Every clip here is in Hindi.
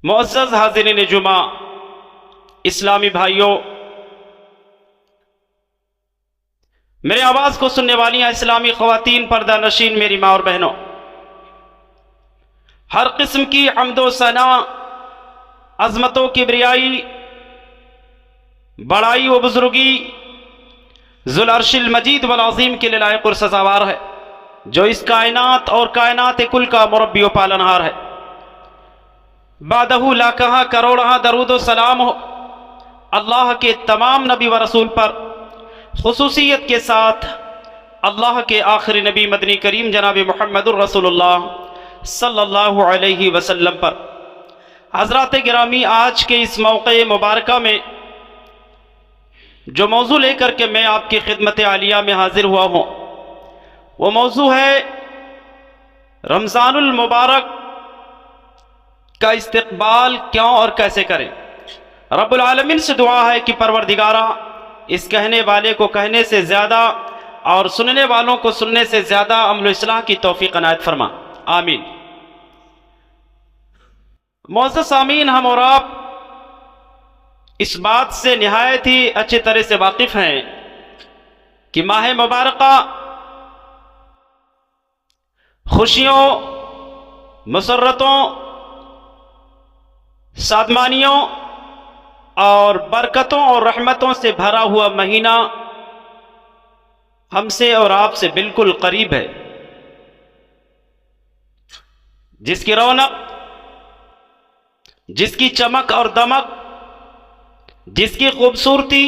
मुअज़्ज़ज़ हाज़िरीन जुमा, इस्लामी भाइयों, मेरे आवाज़ को सुनने वाली हैं इस्लामी ख़वातीन, पर्दा नशीन, मेरी माँ और बहनों, हर किस्म की हम्दो सना, अज़मतों की किबरियाई, बड़ाई व बुज़ुर्गी ज़ुल अर्शिल मजीद वल अज़ीम के लिए लायक़ और सज़ावार है, जो इस कायनात और कायनात कुल का मुरब्बी व पालनहार है। बादहू ला कहा करोड़हा दरूद व सलाम हो अल्लाह के तमाम नबी व रसूल पर, खुसूसियत के साथ अल्लाह के आखिरी नबी मदनी करीम जनाब मुहम्मदुर रसूलुल्लाह सल्लल्लाहु अलैहि वसल्लम पर। हज़रात गिरामी, आज के इस मौक़े मुबारका में जो मौजू लेकर के मैं आपकी खिदमत आलिया में हाजिर हुआ हूँ, वो मौजू है रमज़ानुल मुबारक का इस्तक़बाल क्यों और कैसे करें। रब्बुल आलमीन से दुआ है कि परवरदिगारा इस कहने वाले को कहने से ज़्यादा और सुनने वालों को सुनने से ज़्यादा अमल इस्लाह की तौफ़ीक़ अनायत फरमा, आमीन। मुअज़्ज़ज़ सामीन, हम और आप इस बात से निहायत ही अच्छी तरह से वाकिफ़ हैं कि माह मुबारका खुशियों, मसर्रतों, सादमानियों और बरकतों और रहमतों से भरा हुआ महीना हमसे और आपसे बिल्कुल करीब है, जिसकी रौनक, जिसकी चमक और दमक, जिसकी खूबसूरती,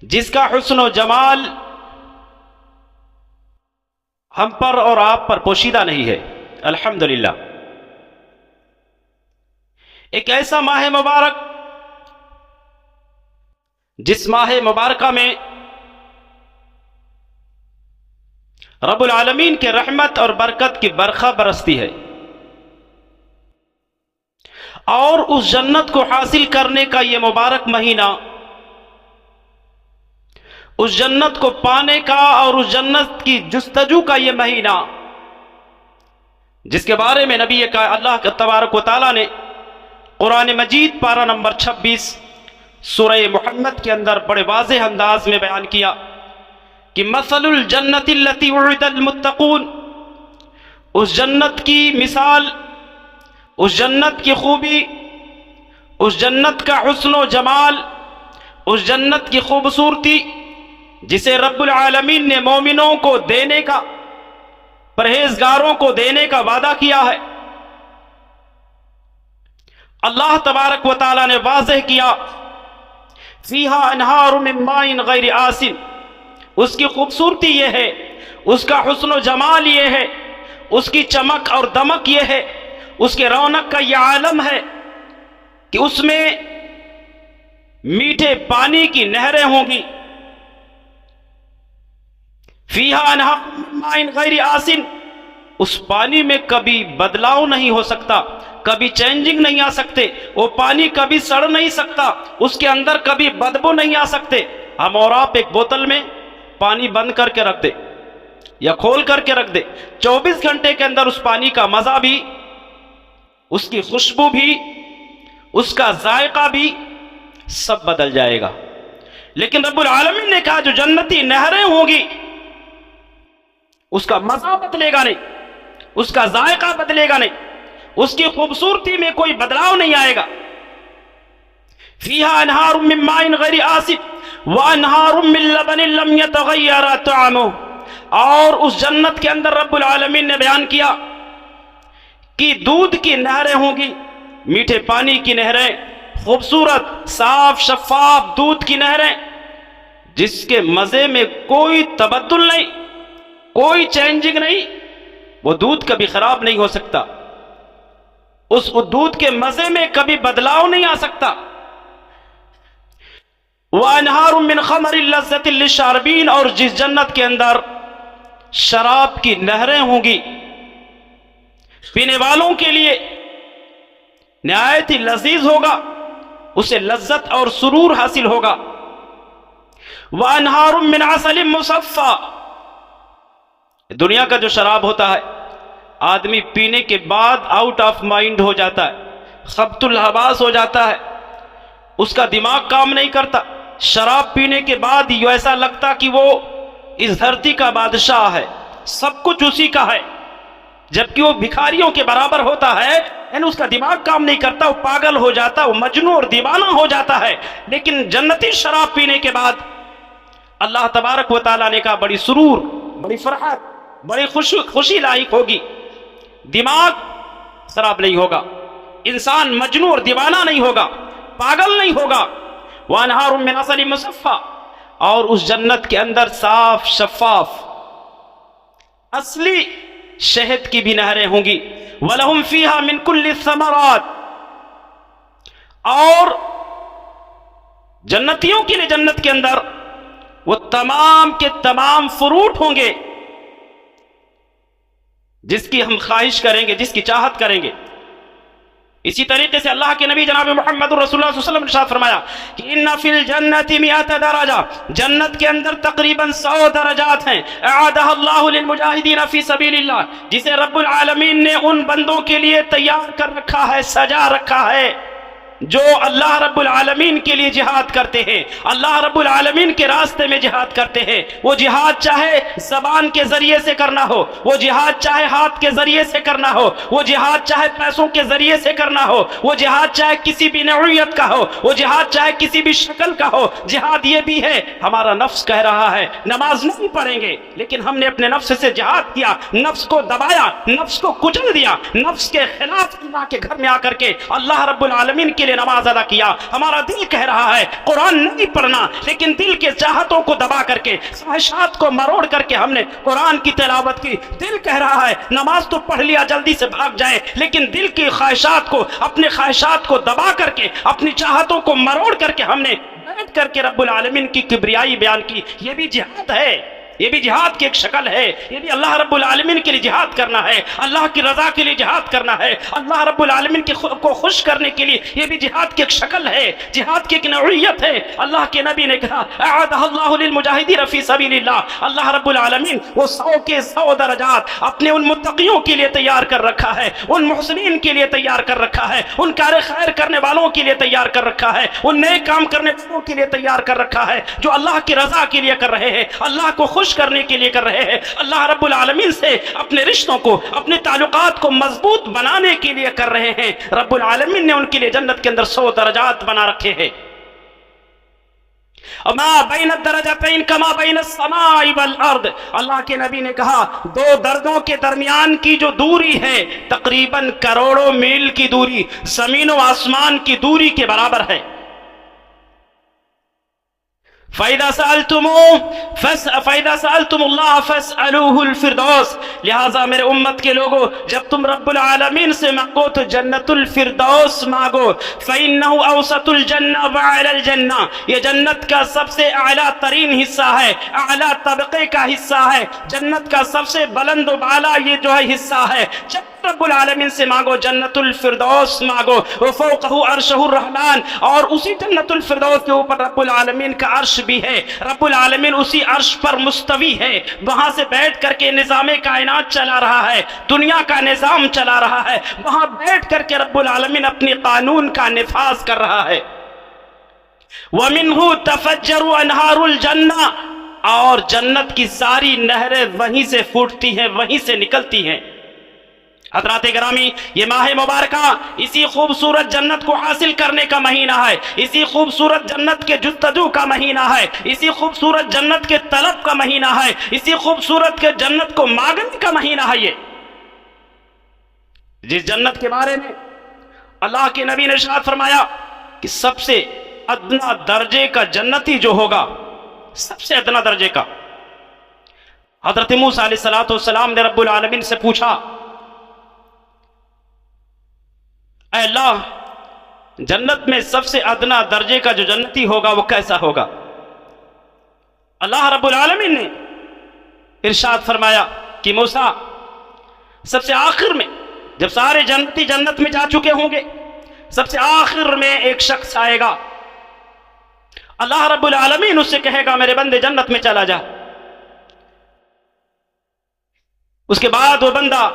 जिसका हुस्न व जमाल हम पर और आप पर पोशीदा नहीं है। अल्हम्दुलिल्लाह, एक ऐसा माह मुबारक जिस माह मुबारका में रब्बुल आलमीन के रहमत और बरकत की बरखा बरसती है, और उस जन्नत को हासिल करने का ये मुबारक महीना, उस जन्नत को पाने का और उस जन्नत की जुस्तजू का ये महीना, जिसके बारे में नबी का अल्लाह तबारक व तआला ने कुरान मजीद पारा नंबर 26 सूरह मुहम्मद के अंदर बड़े वाज़ेह अंदाज में बयान किया कि मसलुल जन्नतिल्लती उइदल मुत्तकून, उस जन्नत की मिसाल, उस जन्नत की खूबी, उस जन्नत का हुस्न व जमाल, उस जन्नत की खूबसूरती जिसे रब्बुल आलमीन ने मोमिनों को देने का, परहेजगारों को देने का वादा किया है। अल्लाह तबारक व तआला ने वाज़ेह किया, फीहा अनहारु मिन माइन गैरि आसिन, उसकी खूबसूरती ये है, उसका हुस्न व जमाल ये है, उसकी चमक और दमक ये है, उसके रौनक का यह आलम है कि उसमें मीठे पानी की नहरें होंगी। फीहा अनहारु मिन माइन गैरि आसिन, उस पानी में कभी बदलाव नहीं हो सकता, कभी चेंजिंग नहीं आ सकते, वो पानी कभी सड़ नहीं सकता, उसके अंदर कभी बदबू नहीं आ सकते। हम और आप एक बोतल में पानी बंद करके रख दे या खोल करके रख दे, 24 घंटे के अंदर उस पानी का मजा भी, उसकी खुशबू भी, उसका जायका भी सब बदल जाएगा। लेकिन रब्बुल आलमीन ने कहा जो जन्नती नहरें होंगी उसका मजा बदलेगा नहीं, उसका जायका बदलेगा नहीं, उसकी खूबसूरती में कोई बदलाव नहीं आएगा। फीहा अनहारु मिन माइन गैरि आसिन व अनहारु मिन लबनिन लम यतगय्यर तअमुहु, और उस जन्नत के अंदर रब्बुल आलमीन ने बयान किया कि दूध की नहरें होंगी, मीठे पानी की नहरें, खूबसूरत साफ शफाफ दूध की नहरें, जिसके मजे में कोई तबद्दुल नहीं, कोई चेंजिंग नहीं, वो दूध कभी खराब नहीं हो सकता, उस दूध के मजे में कभी बदलाव नहीं आ सकता। वह अनहारु मिन खमरिन लज़्ज़तिन लिश्शारिबीन, और जिस जन्नत के अंदर शराब की नहरें होंगी, पीने वालों के लिए निहायत ही लजीज होगा, उसे लज्जत और सुरूर हासिल होगा। वह अनहारु मिन असलिन मुसफ़्फ़ा, दुनिया का जो शराब होता है आदमी पीने के बाद आउट ऑफ माइंड हो जाता है, खब्तुल हवास हो जाता है, उसका दिमाग काम नहीं करता। शराब पीने के बाद ये ऐसा लगता कि वो इस धरती का बादशाह है, सब कुछ उसी का है, जबकि वो भिखारियों के बराबर होता है। यानी उसका दिमाग काम नहीं करता, वो पागल हो जाता, वो मजनू और दीवाना हो जाता है। लेकिन जन्नती शराब पीने के बाद अल्लाह तबारक व तआला ने कहा बड़ी सुरूर, बड़ी फरहत, बड़ी खुशी लायक होगी। दिमाग शराब नहीं होगा, इंसान मजनू और दीवाना नहीं होगा, पागल नहीं होगा। वअनहारुम मिन असलिन मुसफ़्फ़ा, और उस जन्नत के अंदर साफ शफाफ असली शहद की भी नहरें होंगी। वलहुम फीहा मिन कुल्लि समरात, और जन्नतियों के लिए जन्नत के अंदर वो तमाम के तमाम फ्रूट होंगे जिसकी हम ख्वाहिश करेंगे, जिसकी चाहत करेंगे। इसी तरीके से अल्लाह के नबी जनाब मोहम्मद रसूलुल्लाह सल्लल्लाहु अलैहि वसल्लम ने इरशाद फरमाया कि इन्ना फिल जन्नति मिअत दरजा, जन्नत के अंदर तकरीबन 100 दरजात हैं। अअदहल्लाहु लिल मुजाहिदीन फी सबीलिल्लाह, जिसे रब्बुल आलमीन ने उन बंदों के लिए तैयार कर रखा है, सजा रखा है जो अल्लाह रब्बुल आलमीन के लिए जिहाद करते हैं, अल्लाह रब्बुल आलमीन के रास्ते में जिहाद करते हैं। वो जिहाद चाहे ज़बान के जरिए से करना हो, वो जिहाद चाहे हाथ के जरिए से करना हो, वो जिहाद चाहे पैसों के जरिए से करना हो, वो जिहाद चाहे किसी भी नौइयत का हो, वो जिहाद चाहे किसी भी शक्ल का हो। जिहाद ये भी है, हमारा नफ्स कह रहा है नमाज नहीं पढ़ेंगे, लेकिन हमने अपने नफ्स से जिहाद किया, नफ्स को दबाया, नफ्स को कुचल दिया, नफ्स के खिलाफ अल्लाह के घर में आकर के अल्लाह रब्बुल आलमीन के लिए नमाज अदा किया। हमारा दिल कह रहा है कुरान नहीं पढ़ना, लेकिन दिल के चाहतों को दबा करके, ख्वाहिशात को मरोड़ करके हमने कुरान की तिलावत की। दिल कह रहा है नमाज तो पढ़ लिया, जल्दी से भाग जाए, लेकिन दिल की ख्वाहिशात को, अपने ख्वाहिशात को दबा करके, अपनी चाहतों को मरोड़ करके हमने बैठ करके रब्बुल आलमीन की किब्रियाई बयान की। यह भी जिहाद है, ये भी जिहाद की एक शक्ल है। ये भी अल्लाह रब्बुल आलमीन के लिए जिहाद करना है, अल्लाह की रजा के लिए जिहाद करना है, अल्लाह रब्बुल आलमीन को खुश करने के लिए। ये भी जिहाद की एक शक्ल है, जिहाद की एक नौइयत है। अल्लाह के नबी ने कहा अअदहल्लाहु लिल मुजाहिदीन फी सबीलिल्लाह, अल्लाह रब्बुल आलमीन वो 100 के 100 दरजात अपने उन मुत्तकियों के लिए तैयार कर रखा है, उन मुहसिनीन के लिए तैयार कर रखा है, उन कार खैर करने वालों के लिए तैयार कर रखा है, उन नए काम करने वालों के लिए तैयार कर रखा है, जो अल्लाह की रजा के लिए कर रहे हैं, अल्लाह को खुश करने के लिए कर रहे हैं, अल्लाह रब्बुल आलमीन से अपने रिश्तों को, अपने ताल्लुकात को मजबूत बनाने के लिए कर रहे हैं। रब्बुल आलमीन ने उनके लिए जन्नत के अंदर 100 दरजात बना रखे हैं। मा बैन दरजतैन कमा बैन समाई वल अर्द, अल्लाह के नबी ने कहा 2 दर्जों के दरमियान की जो दूरी है तकरीबन करोड़ों मील की दूरी, जमीन और आसमान की दूरी के बराबर है। फ़ैदा सअलतुमुल्लाह फस्अलूहुल फिरदौस, लिहाजा मेरे उम्मत के लोगों, जब तुम रब्बुल आलमीन से मांगो तो जन्नतुल फिरदौस मांगो। फ़इन्नहु अवसतुल जन्ना व अलल जन्ना, ये जन्नत का सबसे आला तरीन हिस्सा है, आला तबके का हिस्सा है, जन्नत का सबसे बुलंद व बाला ये जो है हिस्सा है। जब रब्बुल आलमीन से मांगो जन्नतुल फिरदौस मांगो। व फौकहु अर्शुर रहमान, और उसी जन्नतुल फिरदौस के ऊपर रब्बुल आलमीन का अर्श भी है। रब्बुल आलमीन उसी अर्श पर मुस्तवी है, वहां से बैठ करके निजामे कायनात चला रहा है, दुनिया का निजाम चला रहा है, वहां बैठ करके रब्बुल आलमीन अपने कानून का निफाज कर रहा है। वमिन्हु तफज्जरु अनहारुल जन्ना, और जन्नत की सारी नहरें वहीं से फूटती हैं, वहीं से निकलती हैं। हज़रात गिरामी, ये माह मुबारका इसी खूबसूरत जन्नत को हासिल करने का महीना है, इसी खूबसूरत जन्नत के जुस्तजू का महीना है, इसी खूबसूरत जन्नत के तलब का महीना है, इसी खूबसूरत के जन्नत को मांगने का महीना है। ये जिस जन्नत के बारे में अल्लाह के नबी ने इरशाद फरमाया कि सबसे अदना दर्जे का जन्नती जो होगा, सबसे अदना दर्जे का, हज़रत मूसा अलैहिस्सलातु वस्सलाम ने रब्बुल आलमीन से पूछा, अल्लाह, जन्नत में सबसे अदना दर्जे का जो जन्नती होगा वो कैसा होगा? अल्लाह रब्बुल आलमीन ने इरशाद फरमाया कि मूसा, सबसे आखिर में जब सारे जन्नती जन्नत में जा चुके होंगे, सबसे आखिर में एक शख्स आएगा, अल्लाह रब्बुल आलमीन उससे कहेगा मेरे बंदे जन्नत में चला जा। उसके बाद वो बंदा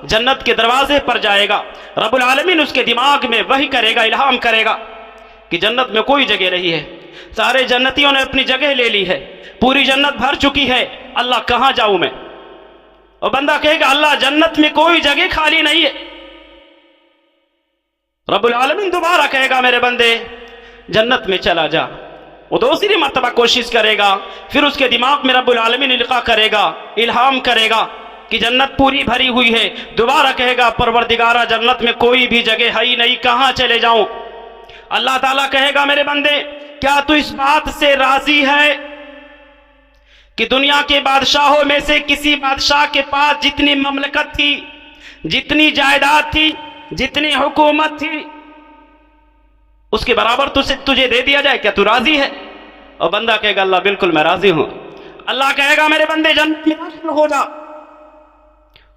जन्नत के दरवाजे पर जाएगा, रब्बुल आलमीन उसके दिमाग में वही करेगा, इल्हाम करेगा कि जन्नत में कोई जगह नहीं है, सारे जन्नतियों ने अपनी जगह ले ली है, पूरी जन्नत भर चुकी है, अल्लाह कहां जाऊं मैं। और बंदा कहेगा अल्लाह जन्नत में कोई जगह खाली नहीं है। रब्बुल आलमीन दोबारा कहेगा मेरे बंदे जन्नत में चला जा। वो दूसरी मर्तबा कोशिश करेगा, फिर उसके दिमाग में रब्बुल आलमीन इल्का करेगा, इल्हाम करेगा कि जन्नत पूरी भरी हुई है। दोबारा कहेगा परवरदिगारा जन्नत में कोई भी जगह है ही नहीं, कहां चले जाऊं। अल्लाह ताला कहेगा मेरे बंदे क्या तू इस बात से राजी है कि दुनिया के बादशाहों में से किसी बादशाह के पास जितनी ममलकत थी, जितनी जायदाद थी, जितनी हुकूमत थी, उसके बराबर तुझे दे दिया जाए, क्या तू राजी है? और बंदा कहेगा अल्लाह बिल्कुल मैं राजी हूं। अल्लाह कहेगा मेरे बंदे जन्नत में दाखिल हो जा,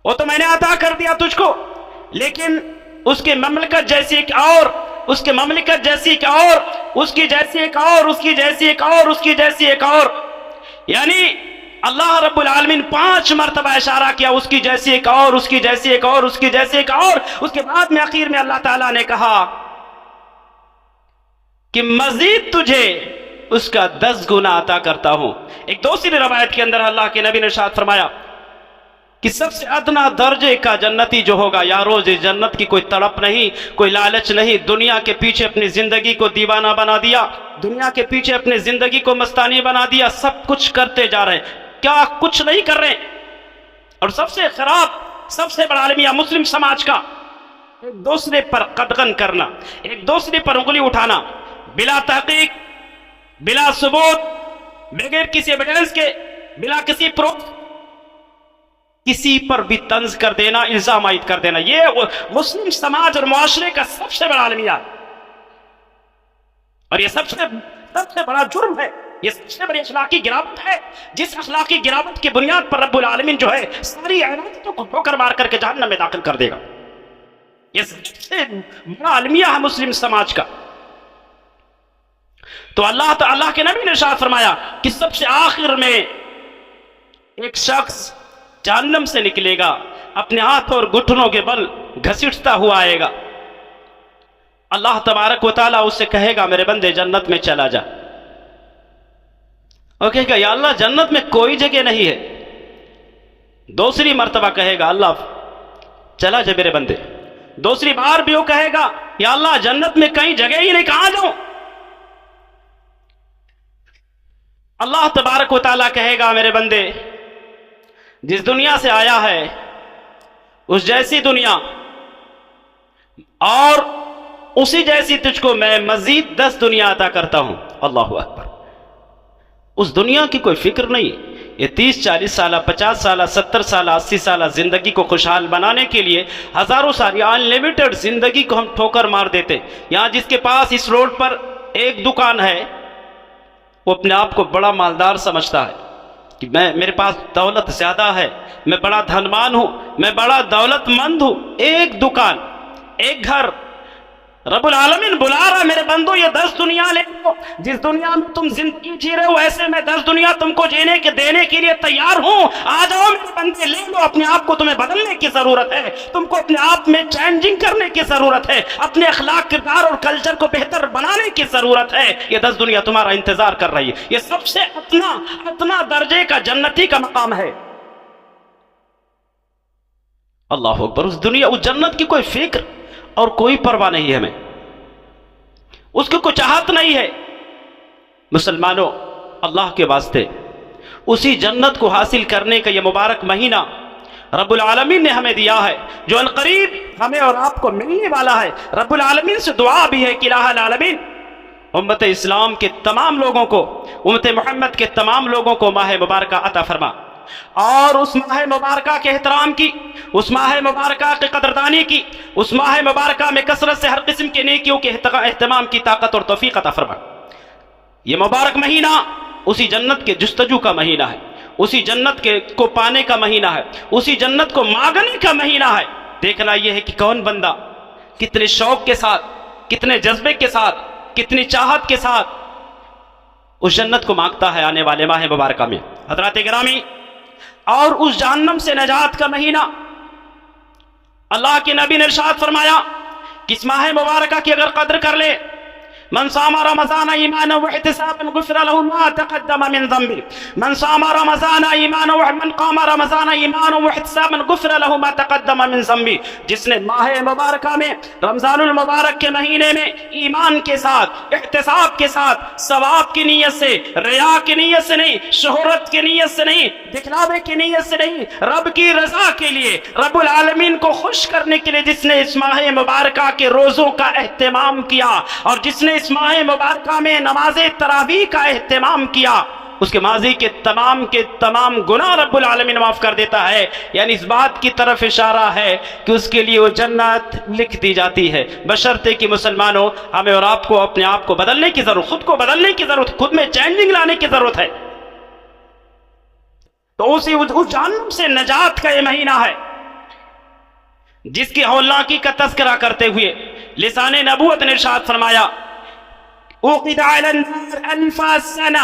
वो तो मैंने अता कर दिया तुझको, लेकिन उसके ममलकत जैसी एक और, उसके ममलकत जैसी एक और, उसकी जैसी एक और, उसकी जैसी एक और, उसकी जैसी एक और, यानी अल्लाह रब्बुल आलमीन 5 मरतबा इशारा किया उसकी जैसी एक और, उसकी जैसी एक और, उसकी जैसी एक और। उसके बाद में आखिर में अल्लाह ताला ने कहा कि मजीद तुझे उसका 10 गुना अता करता हूं। एक दूसरी रवायत के अंदर अल्लाह के नबी ने इरशाद फरमाया कि सबसे अदना दर्जे का जन्नती जो होगा, यारो इस जन्नत की कोई तड़प नहीं, कोई लालच नहीं, दुनिया के पीछे अपनी जिंदगी को दीवाना बना दिया, दुनिया के पीछे अपनी जिंदगी को मस्तानी बना दिया, सब कुछ करते जा रहे, क्या कुछ नहीं कर रहे। और सबसे खराब, सबसे बड़ा अलमिया मुस्लिम समाज का एक दूसरे पर कदगन करना, एक दूसरे पर उंगली उठाना, बिला तहकीक, बिला सबूत, बगैर किसी एविडेंस के, बिला किसी प्रूफ, किसी पर भी तंज कर देना, इल्जाम आयद कर देना, ये मुस्लिम समाज और मुआशरे का सबसे बड़ा अलमिया, और ये सबसे बड़ा जुर्म है, ये सबसे बड़ी अखलाकी गिरावट है, जिस अखलाकी गिरावट की बुनियाद पर रब्बुल आलमीन जो है सारी अनायतों को ठोकर मार करके जहन्नम में दाखिल कर देगा। ये सबसे बड़ा अलमिया है मुस्लिम समाज का। तो अल्लाह के नबी ने इरशाद फरमाया कि सबसे आखिर में एक शख्स जहन्नम से निकलेगा, अपने हाथ और घुटनों के बल घसीटता हुआ आएगा। अल्लाह तबारक व तआला उससे कहेगा मेरे बंदे जन्नत में चला जा। और कहेगा या अल्लाह जन्नत में कोई जगह नहीं है। दूसरी मर्तबा कहेगा अल्लाह चला जा मेरे बंदे। दूसरी बार भी वो कहेगा या अल्लाह जन्नत में कहीं जगह ही नहीं, कहां जाऊं। अल्लाह तबारक व तआला कहेगा मेरे बंदे जिस दुनिया से आया है उस जैसी दुनिया और उसी जैसी तुझको मैं मजीद 10 दुनिया अता करता हूं। अल्लाहु अकबर। उस दुनिया की कोई फिक्र नहीं। ये 30-40 साल, 50 साल, 70 साल, 80 साल जिंदगी को खुशहाल बनाने के लिए हजारों साल अनलिमिटेड जिंदगी को हम ठोकर मार देते। यहां जिसके पास इस रोड पर एक दुकान है वो अपने आप को बड़ा मालदार समझता है कि मेरे पास दौलत ज्यादा है, मैं बड़ा धनवान हूं, मैं बड़ा दौलतमंद हूं। एक दुकान, एक घर, रब्बुल आलमीन बुला रहा है मेरे बंदो ये 10 दुनिया ले लो। जिस दुनिया में तुम जिंदगी जी रहे हो ऐसे में 10 दुनिया तुमको जीने के देने के लिए तैयार हूं। आ जाओ मेरे बंदे, ले लो। अपने आप को तुम्हें बदलने की जरूरत है, तुमको अपने आप में चेंजिंग करने की जरूरत है, अपने अखलाक, किरदार और कल्चर को बेहतर बनाने की जरूरत है। ये 10 दुनिया तुम्हारा इंतजार कर रही है। ये सबसे अपना दर्जे का जन्नती का मकाम है। अल्लाह अकबर। उस दुनिया, उस जन्नत की कोई फिक्र और कोई परवाह नहीं है हमें, उसकी कोई चाहत नहीं है। मुसलमानों, अल्लाह के वास्ते उसी जन्नत को हासिल करने का यह मुबारक महीना रब्बुल आलमीन ने हमें दिया है, जो अनकरीब हमें और आपको मिलने वाला है। रब्बुल आलमीन से दुआ भी है कि इलाहुल आलमीन उम्मत इस्लाम के तमाम लोगों को, उम्मत मोहम्मद के तमाम लोगों को माह मुबारक अता फरमा, और उस माह मुबारक के एहतराम की, उस माह मुबारक की कदरदानी की, उस माह मुबारक में कसरत से हर किस्म के नेकियों के एहतमाम की ताकत और तौफीक अता फरमा। यह मुबारक महीना उसी जन्नत के जुस्तजू का महीना है, उसी जन्नत के को पाने का महीना है, उसी जन्नत को मांगने का महीना है। देखना यह है कि कौन बंदा कितने शौक के साथ, कितने जज्बे के साथ, कितनी चाहत के साथ उस जन्नत को मांगता है आने वाले माह मुबारक में। हजरात गिरामी, और उस जहन्नम से नजात का महीना अल्लाह के नबी ने इरशाद फरमाया कि इस माह मुबारका की अगर कद्र कर ले, मन सामा रमज़ान ईमानन व इहतिसाबन गुफ़िर लहु मा तक़द्दम मिन ज़ंबि, मन सामा रमज़ान ईमानन व मन क़ामा रमज़ान ईमानन व इहतिसाबन गुफ़िर लहु मा तक़द्दम मिन ज़ंबि। जिसने माह मुबारका में, रमज़ानुल मुबारक के महीने में ईमान के साथ, इहतिसाब के साथ, सवाब की नीयत से, रिया की नीयत से नहीं, शोहरत की नीयत से नहीं, दिखलावे की नीयत से नहीं, रब की रज़ा के लिए, रब्बुल आलमीन को खुश करने के लिए जिसने इस माह मुबारका के रोज़ों का एहतमाम किया और जिसने इस माह मुबारका में नमाज़े तरावीह का एहतमाम किया, उसके माजी के तमाम गुनाह रब्बुल आलमीन माफ कर देता है। यानी इस बात की तरफ इशारा है कि उसके लिए वो जन्नत लिख दी जाती है, बशर्ते कि मुसलमानों हमें और आपको अपने आप को बदलने की जरूरत, खुद को बदलने की जरूरत, खुद में चेंजिंग लाने की जरूरत है। तो उस जहन्नम से नजात का ये महीना है जिसकी हौलनाकी का तज़किरा करते हुए लिसाने नबूवत ने इरशाद फरमाया, उक़िदा अलन नार अल्फ़ा सना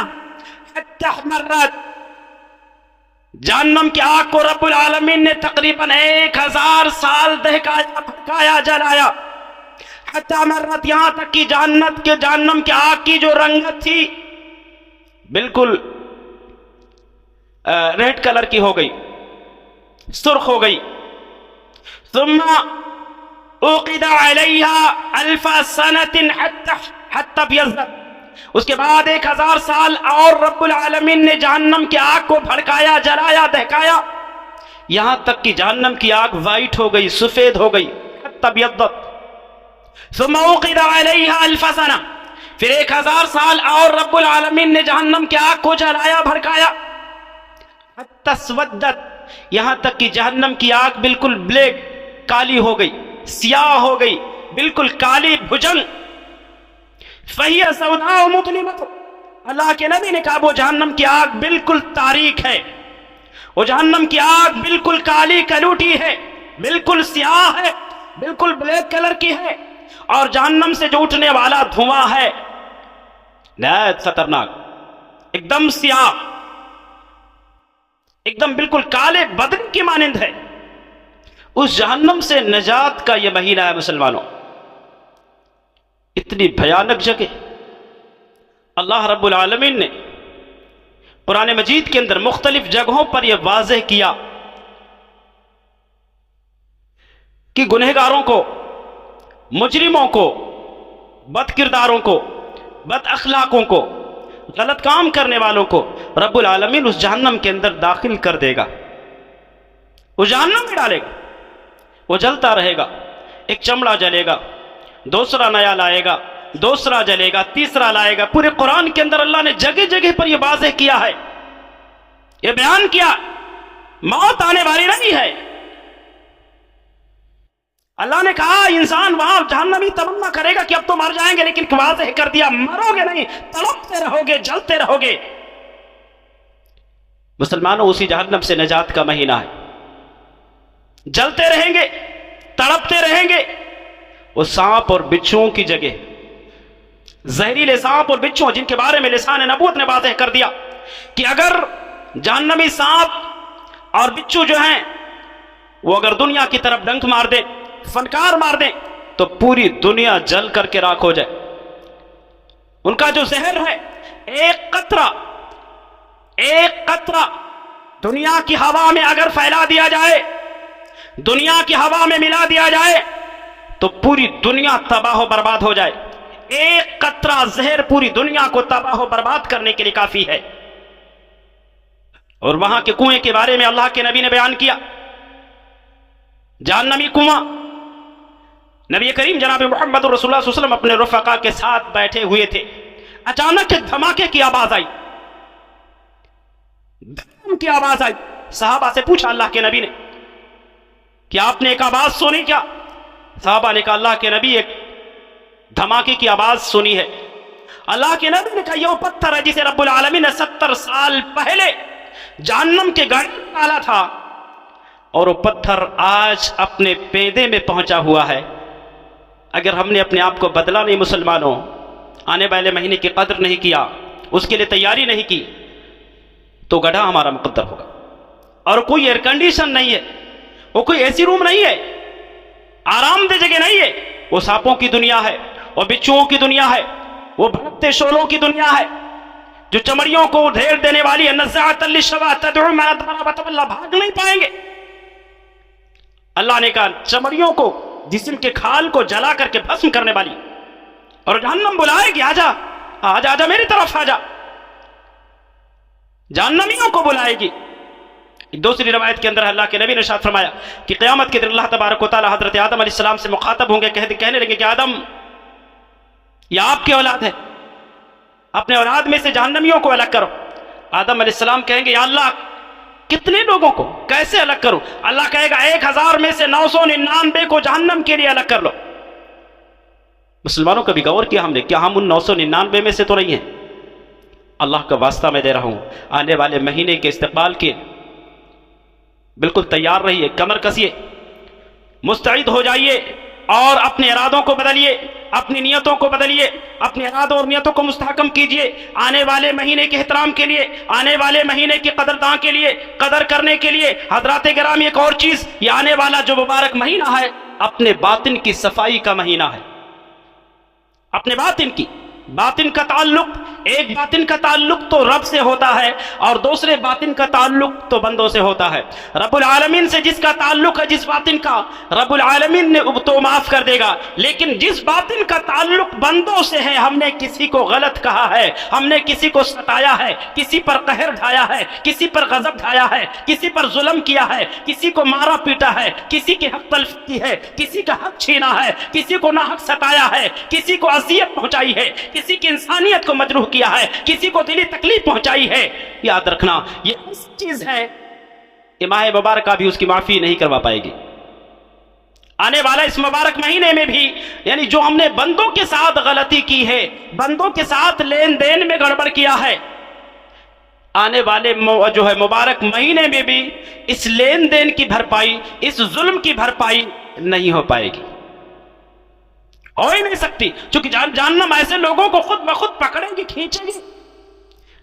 हत्ता अहमरत। जहन्नम की आग को रब्बुल आलमीन ने तकरीबन 1000 साल दहकाया, भड़काया, जलाया। हत्ता अहमरत, यहां तक कि जहन्नम की आग की जो रंगत थी बिल्कुल रेड कलर की हो गई, सुर्ख हो गई। सुम्मा उक़िदा अलैहा अल्फ़ा सनतिन हत्ता बियज़्ज़त। उसके बाद 1000 साल और रब्बुल आलमीन ने जहन्नम की आग को भड़काया, जलाया, दहकाया, यहां तक कि जहन्नम की आग वाइट हो गई, सफेद हो गई। हत्ता बियज़्ज़त। सुम्मा उक़िदा अलैहा अल्फ़ा सना, फिर 1000 साल और रब्बुल आलमीन ने जहन्नम की आग को जलाया, भड़काया। हत्ता स्वद्दत, यहां तक कि जहन्नम की आग बिल्कुल ब्लैक, काली हो गई, सियाह हो गई, बिल्कुल काली भुजंग। फहिया सौदा मुज़लिमत, अल्लाह के नबी ने कहा वो जहन्नम की आग बिल्कुल तारीक है, वो जहन्नम की आग बिल्कुल काली कलूटी है, बिल्कुल सियाह है, बिल्कुल ब्लैक कलर की है। और जहन्नम से जो उठने वाला धुआं है नहायत खतरनाक, एकदम सियाह, एकदम बिल्कुल काले बदन की मानिंद है। उस जहन्नम से नजात का यह महीना है मुसलमानों। इतनी भयानक जगह अल्लाह रब्बुल आलमीन ने कुरान मजीद के अंदर मुख्तलिफ जगहों पर यह वाज़ेह किया कि गुनहगारों को, मुजरिमों को, बदकिरदारों को, बद अखलाकों को, गलत काम करने वालों को रब्बुल आलमीन उस जहन्नम के अंदर दाखिल कर देगा, उस जहन्नम में डालेगा। वो जलता रहेगा, एक चमड़ा जलेगा, दूसरा नया लाएगा, दूसरा जलेगा, तीसरा लाएगा। पूरे कुरान के अंदर अल्लाह ने जगह जगह पर यह वाज़ेह किया है, यह बयान किया मौत आने वाली नहीं है। अल्लाह ने कहा इंसान वहां जहन्नमी तमन्ना करेगा कि अब तो मर जाएंगे, लेकिन वाज़ेह कर दिया मरोगे नहीं, तड़पते रहोगे, जलते रहोगे। मुसलमानों उसी जहन्नम से नजात का महीना है, जलते रहेंगे, तड़पते रहेंगे। वो सांप और बिच्छुओं की जगह, जहरीले सांप और बिच्छुओं जिनके बारे में लिसान नबूवत ने वाज़ेह कर दिया कि अगर जहन्नमी सांप और बिच्छू जो हैं वो अगर दुनिया की तरफ डंक मार दे, फनकार मार दे, तो पूरी दुनिया जल करके राख हो जाए। उनका जो जहर है, एक कतरा दुनिया की हवा में अगर फैला दिया जाए, दुनिया की हवा में मिला दिया जाए, तो पूरी दुनिया तबाह बर्बाद हो जाए। एक कतरा जहर पूरी दुनिया को तबाह बर्बाद करने के लिए काफी है। और वहां के कुएं के बारे में अल्लाह के नबी ने बयान किया, जहन्नमी कुआं। नबी करीम जनाब मोहम्मद रसूलुल्लाह सल्लल्लाहु अलैहि वसल्लम अपने रफ़क़ा के साथ बैठे हुए थे, अचानक एक धमाके की आवाज आई, धम की आवाज आई। सहाबा से पूछा अल्लाह के नबी ने कि आपने एक आवाज सुनी क्या? सहाबा ने कहा अल्लाह के नबी एक धमाके की आवाज सुनी है। अल्लाह के नबी ने कहा यह पत्थर है जिसे रब्बुल आलमीन ने 70 साल पहले जहन्नम के गड्ढे में डाला था, और वो पत्थर आज अपने पेंदे में पहुंचा हुआ है। अगर हमने अपने आप को बदला नहीं मुसलमानों, आने वाले महीने की कदर नहीं किया, उसके लिए तैयारी नहीं की, तो गड्ढा हमारा मुकद्दर होगा। और कोई एयर कंडीशन नहीं है, वो कोई ऐसी रूम नहीं है आरामदेह जगह नहीं है। वो सांपों की दुनिया है, वो बिच्छुओं की दुनिया है, वो भटकते शोलों की दुनिया है जो चमड़ियों को ढेर देने वाली है। नज़्ज़ाअतन लिश्शवा तदउ मन अदबरा व तवल्ला, भाग नहीं पाएंगे। अल्लाह ने कहा चमड़ियों को, जिस्म के खाल को जला करके भस्म करने वाली। और जहन्नम बुलाएगी, आजा आजा आजा मेरी तरफ आजा, जहन्नमियों को बुलाएगी। दूसरी रवायत के अंदर अल्लाह के नबी ने इरशाद फरमाया कि क़यामत के दिन अल्लाह तबारक व तआला हज़रत आदम अलैहिस्सलाम से मुखातब होंगे, कहने लगे कि आदम, यह आपकी औलाद है, अपने औलाद में से जहन्नमियों को अलग करो। आदम अलैहिस्सलाम कहेंगे या अल्लाह कितने लोगों को कैसे अलग करूं? अल्लाह कहेगा 1000 में से 999 को जहन्नम के लिए अलग कर लो। मुसलमानों का भी गौर किया हमने, क्या हम उन 999 में से तो नहीं हैं? अल्लाह का वास्ता मैं दे रहा हूं, आने वाले महीने के इस्तकबाल के बिल्कुल तैयार रहिए, कमर कसिए, मुस्तैद हो जाइए और अपने इरादों को बदलिए, अपनी नियतों को बदलिए, अपने इरादों और नियतों को मुस्तहकम कीजिए। आने वाले महीने के एहतराम के लिए, आने वाले महीने की कदरदां के लिए, कदर करने के लिए। हजरात गिरामी, एक और चीज, ये आने वाला जो मुबारक महीना है अपने बातिन की सफाई का महीना है। अपने बातिन का ताल्लुक, एक बातिन का ताल्लुक तो रब से होता है और दूसरे बातिन का ताल्लुक तो बंदों से होता है। रब्बुल आलमीन से जिसका ताल्लुक है, जिस बातिन का, रब्बुल आलमीन ने तो माफ कर देगा। लेकिन जिस बातिन का ताल्लुक बंदों से है, हमने किसी को गलत कहा है, हमने किसी को सताया है, किसी पर कहर ढाया है, किसी पर गजब ढाया है, किसी पर जुल्म किया है, किसी को मारा पीटा है, किसी के हक तलफ की है, किसी का हक छीना है, किसी को नाहक सताया है, किसी को अजियत पहुंचाई है, किसी की इंसानियत को मजरूह किया है, किसी को दिली तकलीफ पहुंचाई है। याद रखना, ये ऐसी चीज है कि माह मुबारक भी उसकी माफी नहीं करवा पाएगी। आने वाला इस मुबारक महीने में भी, यानी जो हमने बंदों के साथ गलती की है, बंदों के साथ लेन देन में गड़बड़ किया है, आने वाले जो है मुबारक महीने में भी इस लेन देन की भरपाई, इस जुल्म की भरपाई नहीं हो पाएगी, हो ही नहीं सकती। क्योंकि जहन्नम ऐसे लोगों को खुद ब खुद पकड़ेगी, खींचेगी।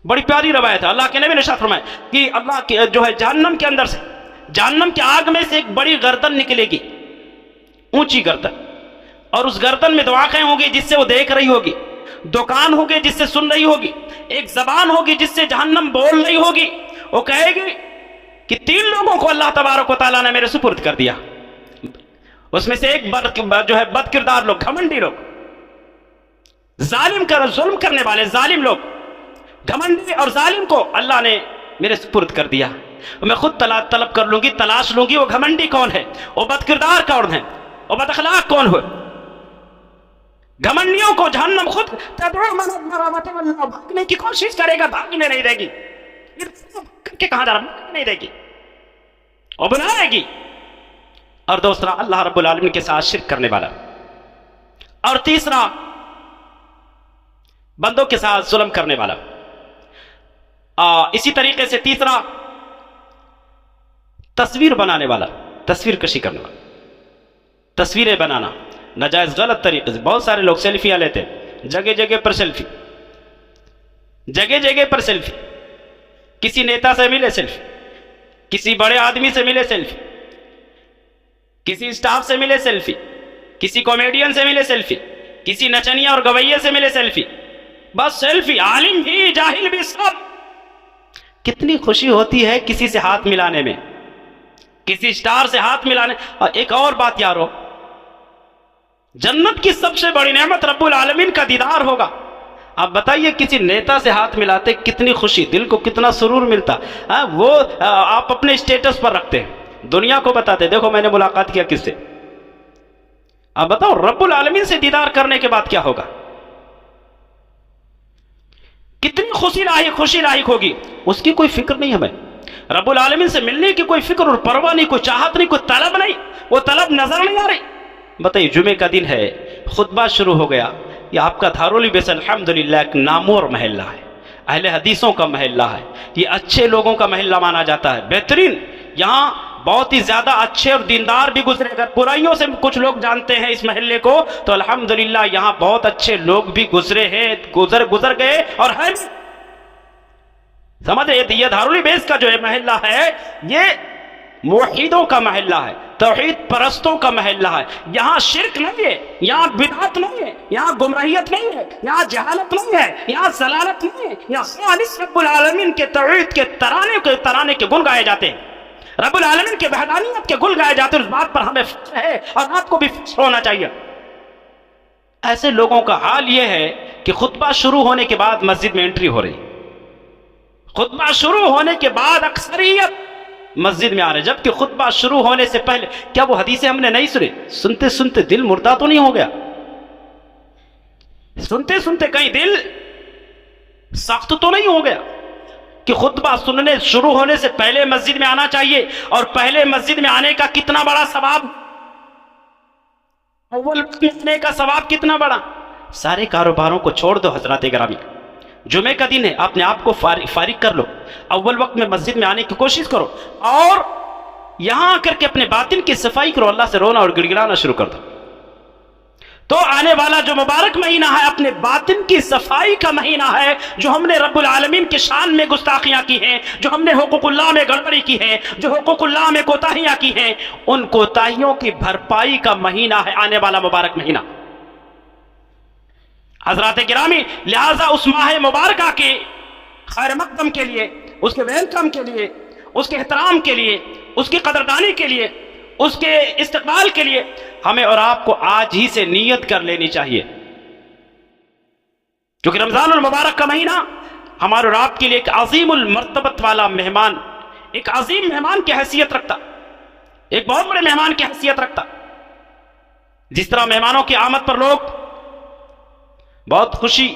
बड़ी प्यारी रवायत है, अल्लाह के नबी ने इरशाद फरमाया कि अल्लाह के जो है जहन्नम के अंदर से, जहन्नम के आग में से एक बड़ी गर्दन निकलेगी, ऊंची गर्दन, और उस गर्दन में 2 आंखें होंगी जिससे वो देख रही होगी, 2 कान होंगे जिससे सुन रही होगी, एक जबान होगी जिससे जहन्नम बोल रही होगी। वो कहेगी कि 3 लोगों को अल्लाह तबारक व तआला ने मेरे सुपुर्द कर दिया। उसमें से एक जो है बदकिरदार लोग, घमंडी लोग, जुल्म करने वाले जालिम लोग, घमंडी और जालिम को अल्लाह ने मेरे सुपुर्द कर दिया। मैं खुद तलब कर लूंगी, तलाश लूंगी वो घमंडी कौन है, वो बदकिरदार कौन है, वो बदअखलाक कौन है। घमंडियों को जहन्नम खुद भागने की कोशिश करेगा, भागने नहीं देगी, करके कहां जा रहा, नहीं देगी, और बनाएगी। और दूसरा अल्लाह रब्बुल आलमीन के साथ शिर्क करने वाला, और तीसरा बंदों के साथ जुल्म करने वाला। इसी तरीके से तीसरा तस्वीर बनाने वाला, तस्वीर कशी करने वाला, तस्वीरें बनाना नाजायज गलत तरीके से। बहुत सारे लोग सेल्फियां लेते हैं, जगह जगह पर सेल्फी, जगह जगह पर सेल्फी, किसी नेता से मिले सेल्फी, किसी बड़े आदमी से मिले सेल्फी, किसी स्टाफ से मिले सेल्फी, किसी कॉमेडियन से मिले सेल्फी, किसी नचनिया और गवैये से मिले सेल्फी, बस सेल्फी। आलिम भी जाहिल भी सब। कितनी खुशी होती है किसी से हाथ मिलाने में, किसी स्टार से हाथ मिलाने। और एक और बात यारो, जन्नत की सबसे बड़ी नेमत रब्बुल आलमीन का दीदार होगा। आप बताइए किसी नेता से हाथ मिलाते कितनी खुशी, दिल को कितना सुरूर मिलता। वो आप अपने स्टेटस पर रखते हैं, दुनिया को बताते देखो मैंने मुलाकात किया किससे। अब बताओ रब्बुल आलमीन से दीदार करने के बाद क्या होगा, कितनी खुशी लाहिक होगी। उसकी कोई फिक्र नहीं हमें, रब्बुल आलमीन से मिलने की कोई फिक्र और परवाह नहीं, कोई चाहत नहीं, कोई तलब नहीं, वो तलब नजर नहीं आ रही। बताइए जुमे का दिन है, खुतबा शुरू हो गया, यह आपका धारुल बेस अल्हम्दुलिल्लाह एक नामोर महल्ला है, अहले हदीसों का महल्ला है, ये अच्छे लोगों का महल्ला माना जाता है, बेहतरीन। यहाँ बहुत ही ज्यादा अच्छे और दीनदार भी गुजरे। अगर बुराइयों से कुछ लोग जानते हैं इस महल्ले को, तो अल्हम्दुलिल्लाह यहाँ बहुत अच्छे लोग भी गुजरे हैं, गुजर गए और हैं। समझे, ये धारुल बेस का जो है महल्ला है, ये मुवहिदों का महल्ला है, तौहीद परस्तों का महल्ला है। यहाँ शिर्क नहीं है, यहाँ बिदअत नहीं है, यहाँ गुमराहियत नहीं है, यहाँ जहालत नहीं है, यहाँ जलालत नहीं है। यहाँ खालिस रब्बुल आलमीन के तौहीद के तराने के गुण गाए जाते हैं, रब्बुल आलमीन के वहदानियत के गुण गाए जाते हैं। उस बात पर हमें फ़ख्र है और आपको भी फ़ख्र होना चाहिए। ऐसे लोगों का हाल यह है कि खुतबा शुरू होने के बाद मस्जिद में एंट्री हो रही, खुतबा शुरू होने के बाद अक्सरियत मस्जिद में आ रहे, जबकि खुतबा शुरू होने से पहले क्या वो हदीसें हमने नहीं सुनी? सुनते सुनते दिल मुर्दा तो नहीं हो गया? सुनते सुनते कहीं दिल सख्त तो नहीं हो गया कि खुतबा सुनने शुरू होने से पहले मस्जिद में आना चाहिए? और पहले मस्जिद में आने का कितना बड़ा सवाब, अव्वल वक्त में आने का सवाब कितना बड़ा। सारे कारोबारों को छोड़ दो हजरात गिरामी, जुमे का दिन है, अपने आप को फारिग कर लो, अव्वल वक्त में मस्जिद में आने की कोशिश करो और यहां आकर के अपने बातिन की सफाई करो, अल्लाह से रोना और गिड़गिड़ाना शुरू कर दो। तो आने वाला जो मुबारक महीना है अपने बातिन की सफाई का महीना है, जो हमने रब्बुल आलमीन के शान में गुस्ताखियां की हैं, जो हमने हुकूकुल्लाह में गड़बड़ी की है, जो हुकूकुल्लाह में कोताहियां की हैं, उन कोताहियों की भरपाई का महीना है आने वाला मुबारक महीना हजरात गिरामी। लिहाजा उस माह मुबारक के खैर मकदम के लिए, उसके वेलकम के लिए, उसके एहतराम के लिए, उसकी कदरदानी के लिए, उसके इस्तकबाल के लिए हमें और आपको आज ही से नीयत कर लेनी चाहिए, क्योंकि रमजानुल मुबारक का महीना हमारे और आपके लिए एक अजीमुल मर्तबत वाला मेहमान, एक अजीम मेहमान की हैसियत रखता, एक बहुत बड़े मेहमान की हैसियत रखता। जिस तरह मेहमानों की आमद पर लोग बहुत खुशी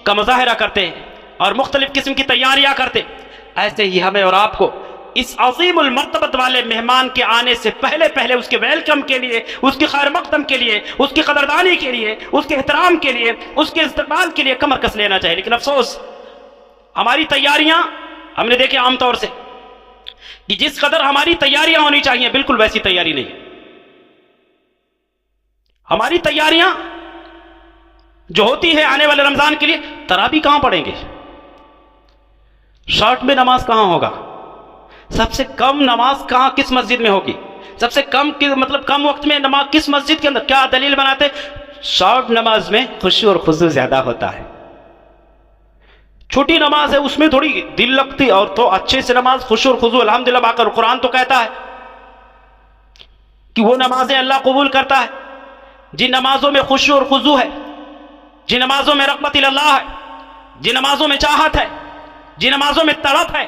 का मुजाहिरा करते हैं और मुख्तलिफ किस्म की तैयारियां करते, ऐसे ही हमें और आपको इस अजीमुल मर्तबत वाले मेहमान के आने से पहले पहले उसके वेलकम के लिए, उसकी खैर मकदम के लिए, उसकी कदरदानी के लिए, उसके एहतराम के लिए, उसके इस्तकबाल के लिए कमर कस लेना चाहिए। लेकिन अफसोस हमारी तैयारियां हमने देखे आमतौर से कि जिस कदर हमारी तैयारियां होनी चाहिए बिल्कुल वैसी तैयारी नहीं है। हमारी तैयारियां जो होती है आने वाले रमजान के लिए, तरावी कहां पढ़ेंगे, शॉर्ट में नमाज कहां होगा, सबसे कम नमाज कहां किस मस्जिद में होगी, सबसे कम मतलब कम वक्त में नमाज किस मस्जिद के अंदर, क्या दलील बनाते? शॉर्ट नमाज में खुशी और खुजू ज्यादा होता है, छोटी नमाज है उसमें थोड़ी दिल लगती, और तो अच्छे से नमाज खुशी और खुजू अल्हम्दुलिल्लाह बाकर कुरान तो कहता है कि वो नमाजें अल्लाह कबूल करता है जिन नमाजों में खुशी और खुजू है, जिन नमाजों में रग़बत इल्लाह है, जिन नमाजों में चाहत है, जिन नमाजों में तड़प है।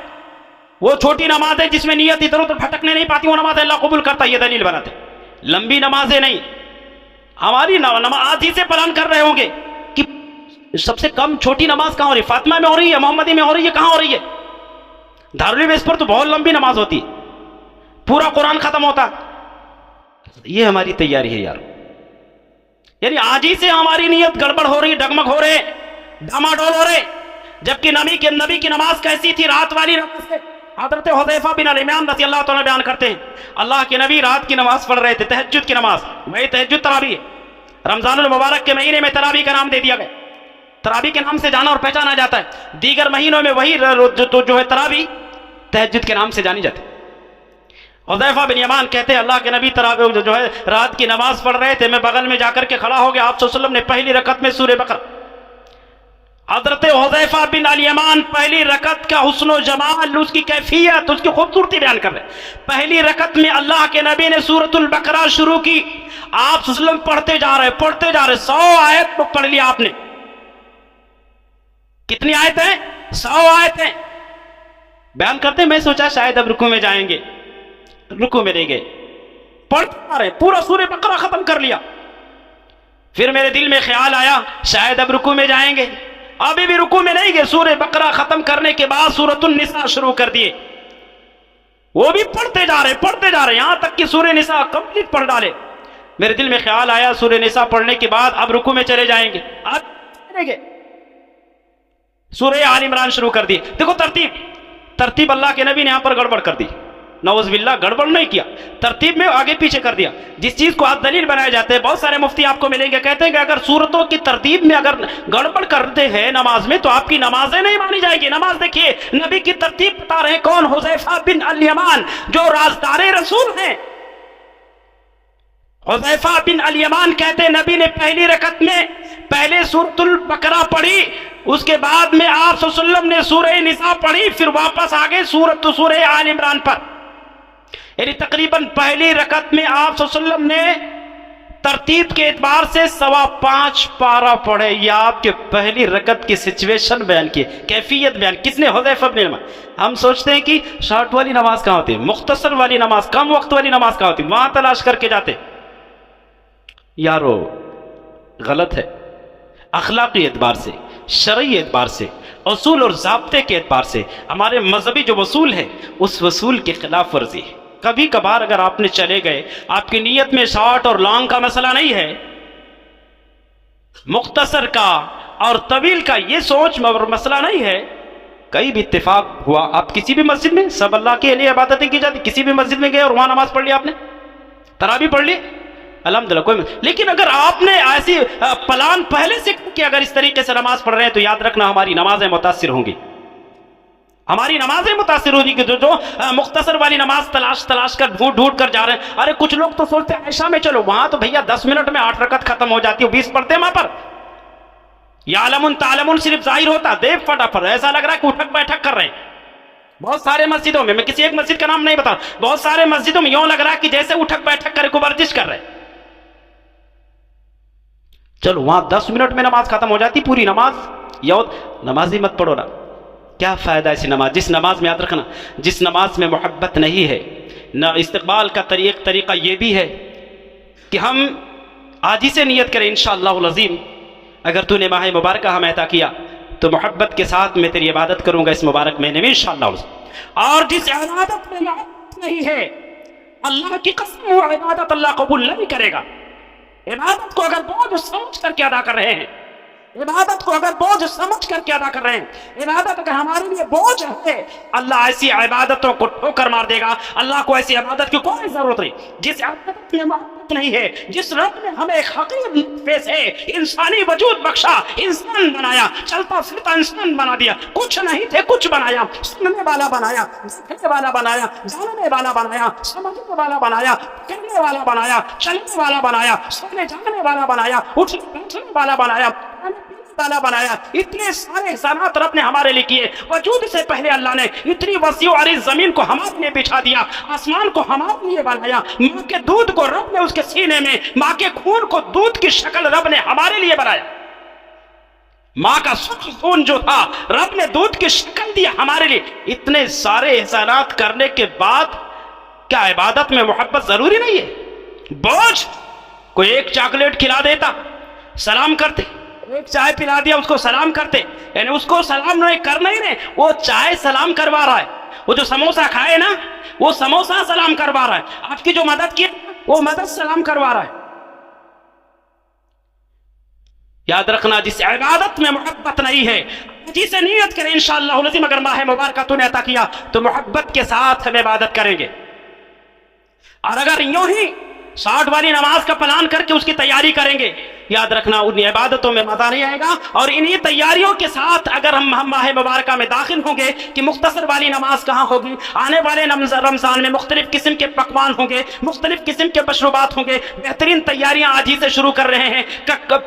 वो छोटी नमाज है जिसमें नियत इधर उधर भटकने नहीं पाती, वो नमाज अल्लाह कबूल करता है, ये दलील बनाते। लंबी नमाजें नहीं, हमारी नमाज आज ही से प्लान कर रहे होंगे कि सबसे कम छोटी नमाज कहां हो रही है, फातिमा में हो रही है, मोहम्मदी में हो रही है, कहां हो रही है? दारुल बेस पर तो बहुत लंबी नमाज होती है, पूरा कुरान खत्म होता है। ये हमारी तैयारी है यार, यानी आज ही से हमारी नियत गड़बड़ हो रही, डगमग हो रहे, डामाडोल हो रहे। जबकि नबी की नमाज कैसी थी, रात वाली नमाज है। हज़रत हुज़ैफा बिन अल-यमान रज़ी अल्लाह तआला बयान करते हैं, अल्लाह के नबी रात की नमाज पढ़ रहे थे, तहज्जुद की नमाज, वही तहज्जुद तरावी है। रमजानुल मुबारक के महीने में तरावी का नाम दे दिया गया, तरावी के नाम से जाना और पहचाना जाता है। दीगर महीनों में वही जो है तरावी तहज्जुद के नाम से जानी जाती है। हुज़ैफा बिन यमान कहते हैं अल्लाह के नबी तरावी जो है रात की नमाज पढ़ रहे थे, मैं बगल में जाकर के खड़ा हो गया, आप सल्लल्लाहु अलैहि वसल्लम ने पहली रकत में सूरह बकरा, हज़रत हुज़ैफा बिन अल-यमान पहली रकत का हुस्न जमाल, उसकी कैफियत, उसकी खूबसूरती बयान कर रहे। पहली रकत में अल्लाह के नबी ने सूरतुल बकरा शुरू की, आप सल्लल्लाहु अलैहि वसल्लम पढ़ते जा रहे 100 आयत पढ़ लिया आपने। कितनी आयतें? 100 आयतें बयान करते। मैं सोचा शायद अब रुकू में जाएंगे, रुकू में नहीं गए, पढ़ते जा रहे, पूरा सूरह बकरा खत्म कर लिया। फिर मेरे दिल में ख्याल आया शायद अब रुकू में जाएंगे, अभी भी रुकू में नहीं गए। सूरह बकरा खत्म करने के बाद सूरतुन निसा शुरू कर दिए, वो भी पढ़ते जा रहे यहां तक कि सूरह निसा कंप्लीट पढ़ डाले। मेरे दिल में ख्याल आया सूरह निसा पढ़ने के बाद अब रुकू में चले जाएंगे, अब चलेंगे, सूरह आल इमरान शुरू कर दी। देखो तरतीब अल्लाह के नबी ने यहां पर गड़बड़ कर दी। नौज़ुबिल्लाह गड़बड़ नहीं किया, तरतीब में आगे पीछे कर दिया। जिस चीज को आप दलील बनाए जाते हैं, बहुत सारे मुफ्ती आपको मिलेंगे कहते हैं कि अगर सूरतों की तरतीब में अगर गड़बड़ करते हैं नमाज में तो आपकी नमाजें नहीं मानी जाएगी। नमाज देखिए, नबी की तरतीब बता रहे हैं कौन, हुज़ैफा बिन अल यमान जो राज़दारे रसूल हैं। हुज़ैफा बिन अल यमान कहते हैं नबी ने पहली रकत में पहले सूरतुल बकरा पढ़ी, उसके बाद में आप सल्लल्लाहु अलैहि वसल्लम ने सूरह निसा पढ़ी, फिर वापस आ गए सूरह आल इमरान पर। यानी तकरीबन पहली रकत में आप सल्लल्लाहु अलैहि वसल्लम ने तरतीब के एतबार से 5.25 पारा पढ़े। या आपके पहली रकत की सिचुएशन बयान की, कैफियत बयान किसने? हुज़ैफा बिन यमान। हम सोचते हैं कि शॉर्ट वाली नमाज कहाँ होती है, मुख्तसर वाली नमाज, कम वक्त वाली नमाज कहाँ होती है, वहां तलाश करके जाते। यारो गलत है। अखलाकी एतबार से, शरई एतबार से, उसूल और ज़ाब्ते के एतबार से हमारे मजहबी जो वसूल है उस वसूल के खिलाफ वर्जी है। कभी कभार अगर आपने चले गए, आपकी नीयत में शॉर्ट और लॉन्ग का मसला नहीं है, मुख्तसर का और तवील का ये सोच और मसला नहीं है। कहीं भी इत्तेफाक हुआ, आप किसी भी मस्जिद में, सब अल्लाह के लिए इबादतें की जाती, किसी भी मस्जिद में गए और वहां नमाज पढ़ लिया, आपने तरावी पढ़ ली, अल्हम्दुलिल्लाह कोई। लेकिन अगर आपने ऐसी प्लान पहले से कि अगर इस तरीके से नमाज पढ़ रहे हैं तो याद रखना हमारी नमाजें मुतासिर होंगी, हमारी नमाजें मुतासिर होगी। कि जो मुख्तसर वाली नमाज तलाश कर ढूंढ कर जा रहे हैं। अरे कुछ लोग तो सोचते हैं ऐशा में चलो, वहां तो भैया 10 मिनट में 8 रकत खत्म हो जाती है, 20 पढ़ते हैं वहां पर। यालमुन तालमुन सिर्फ जाहिर होता, देव फटाफट, ऐसा लग रहा है कि उठक बैठक कर रहे हैं। बहुत सारे मस्जिदों में, मैं किसी एक मस्जिद का नाम नहीं बता, बहुत सारे मस्जिदों में यूं लग रहा है कि जैसे उठक बैठक करे को वर्जिश कर रहे हैं। चलो वहां 10 मिनट में नमाज खत्म हो जाती, पूरी नमाज। नमाज ही मत पढ़ो ना, क्या फायदा ऐसी नमाज जिस नमाज में, याद रखना, जिस नमाज में मोहब्बत नहीं है ना। इस्तकबाल का तरीका यह भी है कि हम आजी से नियत करें, इंशाअल्लाह अज़ीम अगर तूने माह मुबारक हमें अता किया तो मोहब्बत के साथ मैं तेरी इबादत करूंगा इस मुबारक महीने में इंशाअल्लाह। और जिस इबादत में मोहब्बत नहीं है, अल्लाह की कसम वो इबादत अल्लाह कबूल नहीं करेगा। इबादत को अगर बोझ समझ करके अदा कर रहे हैं, इबादत को अगर बोझ समझ करके अदा कर रहे हैं, इबादत अगर हमारे लिए बोझ है, अल्लाह ऐसी इबादतों को ठोकर मार देगा। अल्लाह को ऐसी इबादत की कोई जरूरत नहीं जिस इबादत में मोहब्बत नहीं है, जिस रब ने हमें एक हकीर पेश है, इंसानी वजूद बख्शा, इंसान बनाया, चलता फिरता इंसान बना दिया, कुछ नहीं थे कुछ बनाया, सुनने वाला बनाया, देखने वाला बनाया, जानने वाला बनाया, समझने वाला बनाया, करने वाला बनाया, चलने वाला बनाया, सोने जाने वाला बनाया, उठने बैठने वाला बनाया, वाला बनाया। इतने सारे एहसानात रब ने हमारे लिए किए। वजूद से पहले अल्लाह ने इतनी वसी और इस जमीन को हमारे लिए बिछा दिया, आसमान को हमारे लिए बनाया, माँ के दूध को रब ने उसके सीने में, माँ के खून को दूध की शक्ल रब ने हमारे लिए बनाया। माँ का सुख खून जो था रब ने दूध की शक्ल दी हमारे लिए। इतने सारे एहसानात करने के बाद क्या इबादत में मोहब्बत जरूरी नहीं है? बोझ, कोई एक चॉकलेट खिला देता, सलाम करते, एक चाय पिला दिया उसको सलाम करते, यानी उसको सलाम नहीं कर नहीं रहे, वो चाय सलाम करवा रहा है। वो जो समोसा खाए ना, वो समोसा सलाम करवा रहा है। आपकी जो मदद की वो मदद सलाम करवा रहा है। याद रखना, जिस इबादत में मोहब्बत नहीं है, जिसे नियत करें इंशाअल्लाह अज़ीम अगर माह मुबारक तूने अता किया तो मोहब्बत के साथ हम इबादत करेंगे। और अगर यूं ही 60 वाली नमाज का प्लान करके उसकी तैयारी करेंगे, याद रखना उन इबादतों में मजा नहीं आएगा। और इन्हीं तैयारियों के साथ अगर हम माह मुबारक में दाखिल होंगे कि मुख्तसर वाली नमाज कहाँ होगी, आने वाले रमजान में मुख्तलिफ किस्म के पकवान होंगे, मुख्तलिफ किस्म के मशरूबात होंगे, बेहतरीन तैयारियां आज ही से शुरू कर रहे हैं।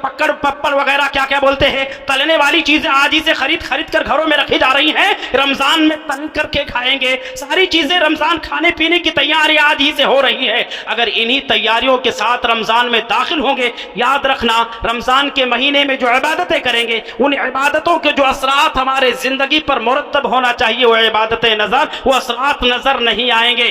पकड़ पप्पड़ वगैरह क्या क्या बोलते हैं, तलने वाली चीजें आज ही से खरीद कर घरों में रखी जा रही हैं, रमजान में तल करके खाएंगे। सारी चीजें रमजान खाने पीने की तैयारियां आज ही से हो रही है। अगर इन्हीं तैयारियों के साथ रमजान में दाखिल होंगे, याद रखना रमजान के महीने में जो इबादतें करेंगे, उन इबादतों के जो असरात हमारे जिंदगी पर मुरतब होना चाहिए, वो इबादतें नजर, वो असरात नजर नहीं आएंगे।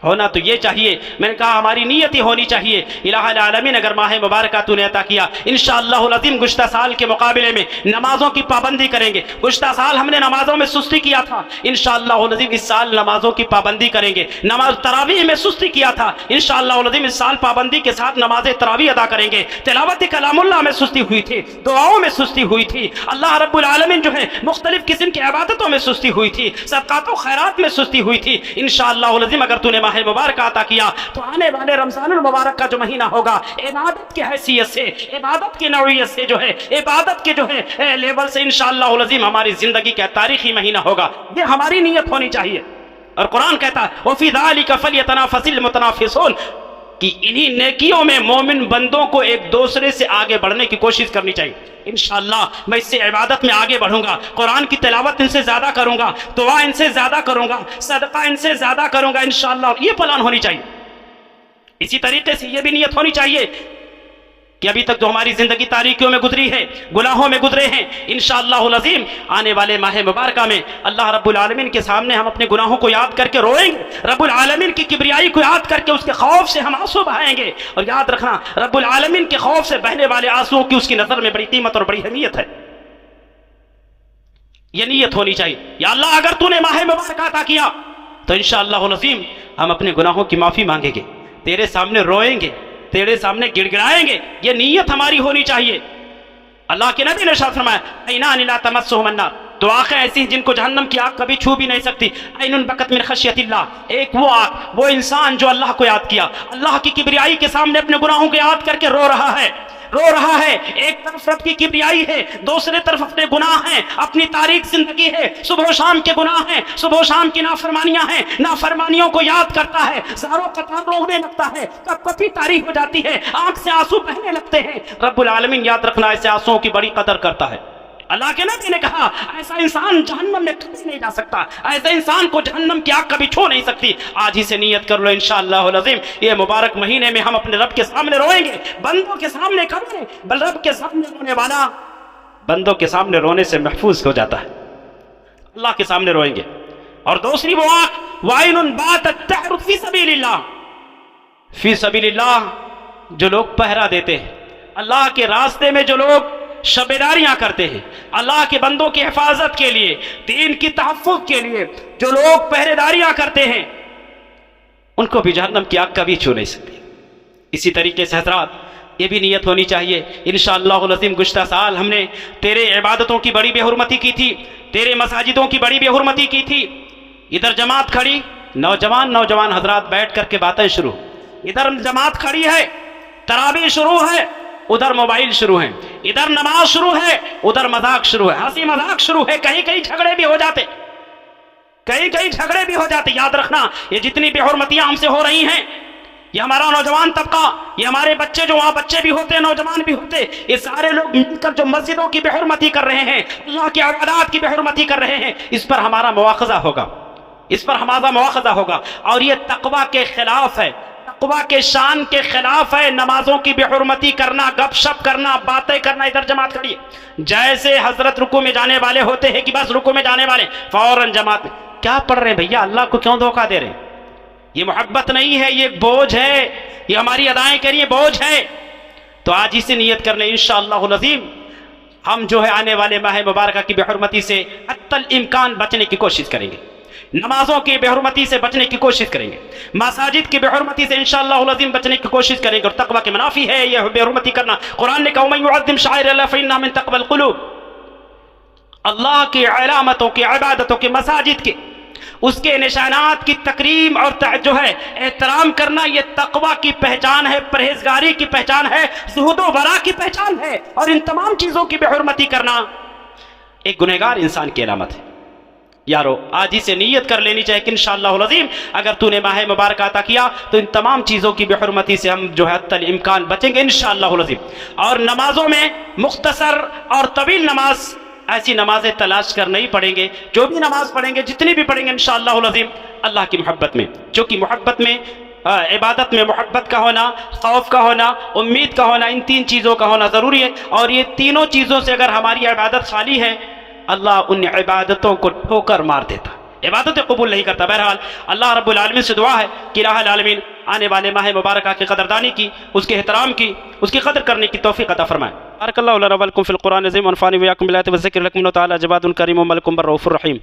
होना तो ये चाहिए। मैंने कहा हमारी नीयत ही होनी चाहिए, इलाहुल आलमीन अगर माह मुबारक तूने अता किया, इंशाअल्लाहुल अज़ीम गुज़्श्ता साल के मुकाबले में नमाज़ों की पाबंदी करेंगे। गुज़्श्ता साल हमने नमाज़ों में सुस्ती किया था, इंशाअल्लाहुल अज़ीम इस साल नमाज़ों की पाबंदी करेंगे। नमाज तरावीह में सुस्ती किया था, इंशाअल्लाहुल अज़ीम इस साल पाबंदी के साथ नमाज तरावीह अदा करेंगे। तिलावत कलामुल्लाह में सुस्ती हुई थी, दुआओं में सुस्ती हुई थी, अल्लाह रब्बुल आलमीन जो है मुख्तलिफ किस्म की इबादतों में सुस्ती हुई थी, सदक़ात व खैरात में सुस्ती हुई थी। इंशाअल्लाहुल अज़ीम अगर तूने माह मुबारक अता किया तो आने वाले रमजानुल मुबारक का जो महीना होगा, इबादत की हैसियत से, इबादत की नौइयत से जो है, इबादत के जो है लेवल से इंशाअल्लाहुल अज़ीम हमारी जिंदगी का तारीखी महीना होगा। ये हमारी नीयत होनी चाहिए। और कुरान कहता है वफ़ी ज़ालिका फ़ल्यतनाफ़सिल मुतनाफ़िसून, कि इन्हीं नेकियों में मोमिन बंदों को एक दूसरे से आगे बढ़ने की कोशिश करनी चाहिए। इंशाअल्लाह मैं इससे इबादत में आगे बढ़ूंगा, कुरान की तिलावत इनसे ज्यादा करूंगा, दुआ इनसे ज्यादा करूंगा, सदका इनसे ज्यादा करूंगा, इंशाअल्लाह ये प्लान होनी चाहिए। इसी तरीके से ये भी नियत होनी चाहिए कि अभी तक जो हमारी जिंदगी तारीकियों में गुजरी है, गुनाहों में गुजरे हैं, इंशाअल्लाहुल अज़ीम आने वाले माह मुबारक में अल्लाह रब्बुल आलमीन के सामने हम अपने गुनाहों को याद करके रोएंगे, रब्बुल आलमीन की किबरियाई को याद करके उसके खौफ से हम आंसू बहाएंगे। और याद रखना रब्बुल आलमीन के खौफ से बहने वाले आंसुओं की उसकी नजर में बड़ी कीमत और बड़ी अहमियत है। यह नीयत होनी चाहिए, या अल्लाह अगर तूने माह मुबारक अता किया तो इंशाअल्लाहुल अज़ीम हम अपने गुनाहों की माफी मांगेंगे, तेरे सामने रोएंगे, तेरे सामने गिड़गिड़ाएंगे। ये नीयत हमारी होनी चाहिए। अल्लाह के नबी ने इरशाद फरमाया ऐनान ला तमस्सुहुम अन्नार, दो आंखें ऐसी हैं जिनको जहन्नम की आग कभी छू भी नहीं सकती। ऐनुन बकत मिन खशियतिल्लाह, एक वो आग, वो इंसान जो अल्लाह को याद किया, अल्लाह की किबरियाई के सामने अपने गुनाहों को याद करके रो रहा है, रो रहा है। एक तरफ रब की किबरियाई है, दूसरे तरफ अपने गुनाह हैं, अपनी तारीख जिंदगी है, सुबह शाम के गुनाह हैं, सुबह शाम की नाफरमानियां हैं, नाफरमानियों को याद करता है, ज़ारों कतार रोने लगता है, कपकपी तारीख हो जाती है, आंख से आंसू बहने लगते हैं। रब्बुल आलमीन याद रखना ऐसे आंसुओं की बड़ी कदर करता है। अल्लाह के नबी ने कहा ऐसा इंसान जहन्नम में कभी नहीं जा सकता, ऐसे इंसान को जहन्नम की आग कभी छू नहीं सकती। आज ही से नियत कर लो इंशाअल्लाहुल अज़ीम ये मुबारक महीने में हम अपने रब के सामने रोएंगे, बंदों के सामने करेंगे। बल रब के सामने रोने वाला बंदों के सामने रोने से महफूज हो जाता है, अल्लाह के सामने रोएंगे। और दूसरी वो आंख वाइनुन बातत तहरुफ फी सबीलिल्लाह, फी सबीलिल्लाह जो लोग पहरा देते हैं, अल्लाह के रास्ते में जो लोग शबेदारियां करते हैं, अल्लाह के बंदों की हिफाजत के लिए, दीन की तहफ़्फ़ुज़ के लिए जो लोग पहरेदारियां करते हैं, उनको भी जहन्नम की आग कभी छू नहीं सकती। इसी तरीके से हज़रात ये भी नियत होनी चाहिए इंशाअल्लाहुल अज़ीम गुज़्श्ता साल हमने तेरे इबादतों की बड़ी बेहुरमती की थी, तेरे मसाजिदों की बड़ी बेहुरमती की थी। इधर जमात खड़ी, नौजवान हजरात बैठ करके बातें शुरू, इधर जमात खड़ी है, तरावी शुरू है, उधर मोबाइल शुरू है, इधर नमाज शुरू है, उधर मजाक शुरू है, हंसी मजाक शुरू है, कहीं कहीं झगड़े भी हो जाते, कहीं कहीं झगड़े भी हो जाते। याद रखना ये जितनी बेहुरमतियां हमसे हो रही हैं, ये हमारा नौजवान तबका, ये हमारे बच्चे जो वहां बच्चे भी होते हैं, नौजवान भी होते, ये सारे लोग मिलकर जो मस्जिदों की बेहुरमती कर रहे हैं, अल्लाह की इबादत की बेहुरमती कर रहे हैं, इस पर हमारा मुआखजा होगा, इस पर हमारा मुआखजा होगा। और ये तकवा के खिलाफ है, तकवा के शान के खिलाफ है नमाजों की बेहुरमती करना, गपशप करना, बातें करना। इधर जमात खड़ी है, जैसे हजरत रुकू में जाने वाले होते हैं कि बस रुकू में जाने वाले, फौरन जमात में क्या पढ़ रहे हैं भैया, अल्लाह को क्यों धोखा दे रहे हैं? ये मोहब्बत नहीं है, ये बोझ है, ये हमारी अदाएं करिए बोझ है। तो आज इसे नियत कर ले इंशाअल्लाहुल अज़ीम हम जो है आने वाले माह मुबारक की बेहुरमती से अत्तल इम्कान बचने की कोशिश करेंगे, नमाजों की बेहुरमती से बचने की कोशिश करेंगे, मसाजिद की बेहुरमती से इंशाअल्लाहुल अज़ीम बचने की कोशिश करेंगे। और तकवा के मनाफी है यह बेहुरमती करना। कुरान ने कहा मन युअज़्ज़िम शाइरल्लाह फइन्नहा मिन तक़वल क़ुलूब, अल्लाह की अलामतों की, इबादतों के, मसाजिद के, उसके निशानात की तकरीम और जो है एहतराम करना, ये तकवा की पहचान है, परहेजगारी की पहचान है, ज़ुहद व वरा की पहचान है। और इन तमाम चीज़ों की बेहुरमती करना एक गुनहगार इंसान की अलामत है। यारो आज ही से नीयत कर लेनी चाहिए कि इंशाअल्लाहुल अज़ीम अगर तूने माह मुबारक अता किया तो इन तमाम चीज़ों की बेहुरमती से हम जो है अत्तल इम्कान बचेंगे इंशाअल्लाहुल अज़ीम। और नमाजों में मुख्तसर और तवील नमाज, ऐसी नमाजें तलाश कर नहीं पढ़ेंगे, जो भी नमाज पढ़ेंगे, जितनी भी पढ़ेंगे इंशाअल्लाहुल अज़ीम अल्लाह की मोहब्बत में, चूँकि मोहब्बत में इबादत में मोहब्बत का होना, खौफ का होना, उम्मीद का होना, इन तीन चीज़ों का होना ज़रूरी है। और ये तीनों चीज़ों से अगर हमारी इबादत खाली है, अल्लाह उन इबादतों को ठोकर मार देता, इबादतें कबूल नहीं करता। बहरहाल अल्लाह रब्बुल आलमीन से दुआ है कि इलाहुल आलमीन आने वाले माह मुबारक की कदरदानी की, उसके एहतराम की, उसकी कदर करने की तौफीक अता फरमाए। बारकल्लाहु लना व लकुम फिल कुरान अज़ीम व नफ़अनी व इय्याकुम बिल आयाति व ज़िक्रिल हकीम व तआला जवादुल करीम व मलिकुम बर्रऊफुर रहीम।